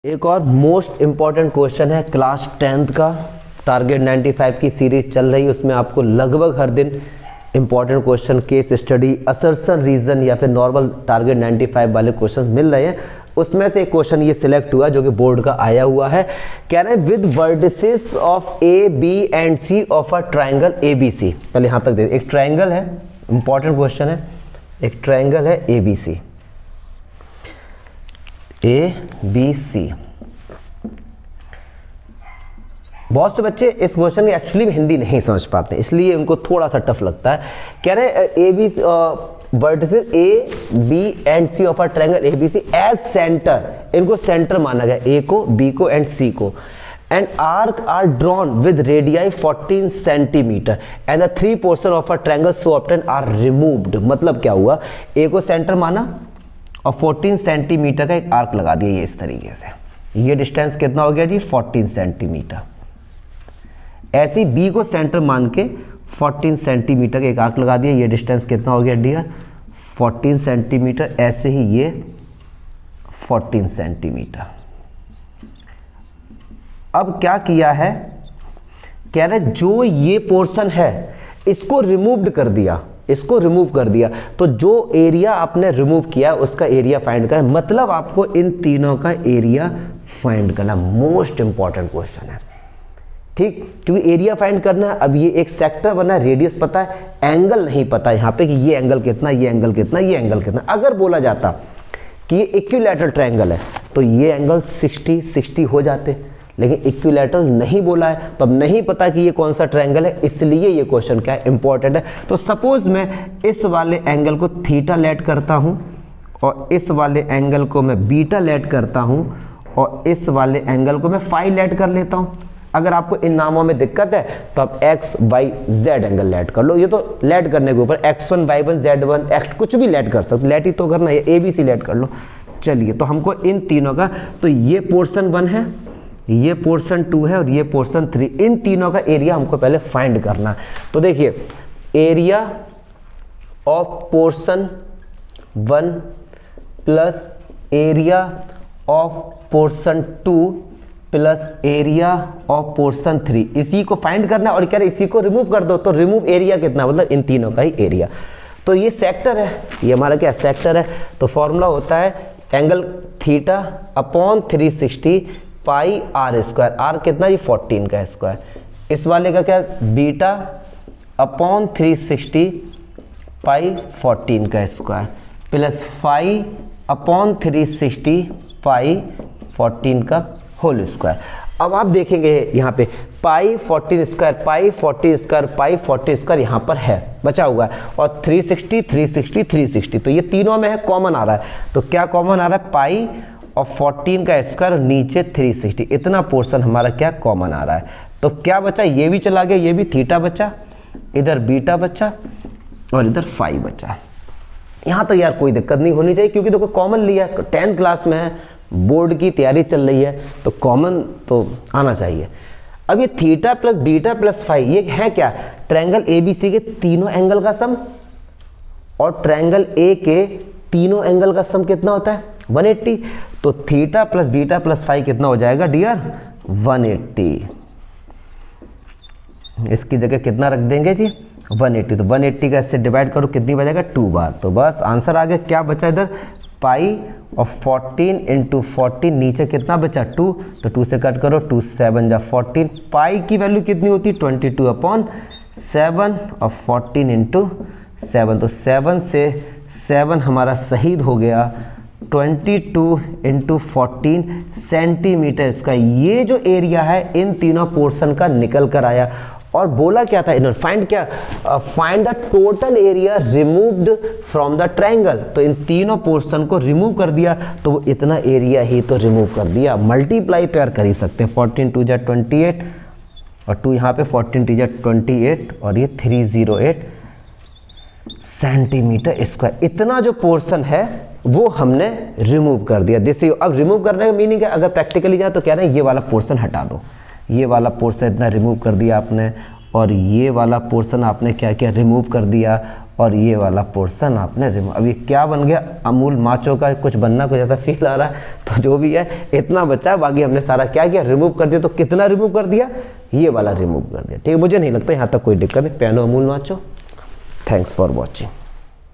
एक और most important question है क्लास 10th का। टारगेट 95 की सीरीज चल रही है, उसमें आपको लगभग हर दिन important question, case study, assertion reason या फिर नॉर्मल टारगेट 95 वाले क्वेश्चन मिल रहे हैं। उसमें से एक क्वेश्चन ये सिलेक्ट हुआ जो कि बोर्ड का आया हुआ है। कह रहे हैं with vertices of A B and C of a triangle A B C. पहले यहाँ तक देखिए, एक ट्राइंगल है, इंपॉर्टेंट क्वेश्चन है, एक ट्राइंगल है ए बी सी, ए बी सी। बहुत से बच्चे इस क्वेश्चन की एक्चुअली में हिंदी नहीं समझ पाते, इसलिए उनको थोड़ा सा टफ लगता है। कह रहे हैं A B vertices A B and C of a triangle A B C as centre, इनको सेंटर माना गया, ए को, बी को एंड सी को, and arc are drawn with radii 14 centimetre and the three portion of a triangle so obtain are removed. मतलब क्या हुआ, ए को सेंटर माना और 14 सेंटीमीटर का एक आर्क लगा दिया ये इस तरीके से। ये डिस्टेंस कितना हो गया जी, 14 सेंटीमीटर। ऐसे बी को सेंटर मान के 14 सेंटीमीटर का एक आर्क लगा दिया, ये डिस्टेंस कितना हो गया डियर, 14 सेंटीमीटर। ऐसे ही ये 14 सेंटीमीटर। अब क्या किया है, कह रहे जो ये पोर्शन है इसको रिमूव्ड कर दिया, इसको रिमूव कर दिया, तो जो एरिया आपने रिमूव किया उसका एरिया फाइंड करना। मतलब आपको इन तीनों का एरिया फाइंड करना मोस्ट इंपॉर्टेंट क्वेश्चन है, ठीक, क्योंकि एरिया फाइंड करना है। अब ये एक सेक्टर बना है, रेडियस पता है, एंगल नहीं पता यहाँ पे कि ये एंगल कितना, ये एंगल कितना, ये एंगल कितना। अगर बोला जाता कि ये इक्विलैटरल ट्रायंगल है तो ये एंगल 60 हो जाते, लेकिन इक्विलैटरल नहीं बोला है तो अब नहीं पता कि ये कौन सा ट्रायंगल है, इसलिए ये क्वेश्चन क्या है, इंपॉर्टेंट है। तो सपोज मैं इस वाले एंगल को थीटा लेट करता हूं और इस वाले एंगल को मैं बीटा लेट करता हूं और इस वाले एंगल को मैं फाई लेट कर लेता हूं। अगर आपको इन नामों में दिक्कत है तो आप x y z angle let कर लो। ये तो लेट करने के ऊपर x1 y1 z1 x कुछ भी लेट कर सकते, लेट ही तो करना है, ABC लेट कर लो। चलिए, तो हमको इन तीनों का, तो ये पोर्शन 1 है, ये पोर्शन 2 है और ये पोर्शन 3, इन तीनों का एरिया हमको पहले फाइंड करना है। तो देखिए, area of portion 1 plus area of portion 2 plus area of portion 3, इसी को फाइंड करना है। और कह रहे इसी को रिमूव कर दो, तो रिमूव एरिया कितना, मतलब इन तीनों का ही एरिया। तो ये सेक्टर है, ये हमारा क्या सेक्टर है। तो फॉर्मूला होता है angle theta upon 360 pi r square. R कितना जी, 14 का स्क्वायर। इस वाले का क्या, बीटा अपॉन 360 पाई 14 का स्क्वायर प्लस फाई अपॉन 360 पाई 14 का होल स्क्वायर। अब आप देखेंगे यहाँ पे पाई 14 स्क्वायर, पाई 40 स्क्वायर, पाई 40 स्क्वायर यहाँ पर है, बचा हुआ है, और 360 360 360, तो ये तीनों में है, कॉमन आ रहा है। तो क्या कॉमन आ रहा है, पाई और 14 का स्क्वायर और नीचे 360, इतना पोर्शन हमारा क्या कॉमन आ रहा है। तो क्या बचा, ये भी चला गया, ये भी थीटा बचा, इधर बीटा बचा और इधर फाई बचा। यहाँ तक यार कोई दिक्कत नहीं होनी चाहिए, क्योंकि देखो कॉमन लिया, 10th क्लास में है, बोर्ड की तैयारी चल रही है, तो कॉमन तो आना चाहिए। अब ये theta plus beta plus phi, ये है क्या, ट्रायंगल एबीसी के तीनों एंगल का सम, और ट्रायंगल ए के तीनों एंगल का सम कितना होता है, 180। तो theta plus beta plus phi कितना हो जाएगा डियर, 180। इसकी जगह कितना रख देंगे जी, 180। तो 180 का इससे डिवाइड करो, कितनी बचेगा, 2 बार। तो बस आंसर आ गया। क्या बचा इधर, पाई और 14 इंटू 14, नीचे कितना बचा 2, तो 2 से कट करो, 2 7 जा 14। पाई की वैल्यू कितनी होती, 22 अपॉन 7 और 14 इंटू 7, तो 7 से 7 हमारा शहीद हो गया, 22 इंटू 14 सेंटीमीटर इसका। ये जो एरिया है इन तीनों पोर्शन का निकल कर आया। और बोला क्या था इन्होंने, फाइंड क्या, find the total area removed from the triangle. तो इन तीनों पोर्शन को रिमूव कर दिया, तो वो इतना एरिया ही तो रिमूव कर दिया। मल्टीप्लाई तो यार कर ही सकते हैं, 14 2 जा 28 और 2 यहाँ पे 14 2 जा 28 और ये 308 सेंटीमीटर स्क्वायर। इतना जो पोर्शन है वो हमने रिमूव कर दिया। जैसे अब रिमूव करने का मीनिंग है, अगर प्रैक्टिकली जाए तो कह रहे हैं ये वाला पोर्शन हटा दो, ये वाला पोर्शन इतना रिमूव कर दिया आपने, और ये वाला पोर्शन आपने क्या किया, रिमूव कर दिया, और ये वाला पोर्शन आपने रिमूव। अब ये क्या बन गया, अमूल माचो का कुछ बनना, कुछ ऐसा फील आ रहा है। तो जो भी है इतना बचा, बाकी हमने सारा क्या किया, रिमूव कर दिया। तो कितना रिमूव कर दिया, ये वाला रिमूव कर दिया। ठीक है, मुझे नहीं लगता यहाँ तक कोई दिक्कत नहीं। Piano Amul macho. Thanks for watching.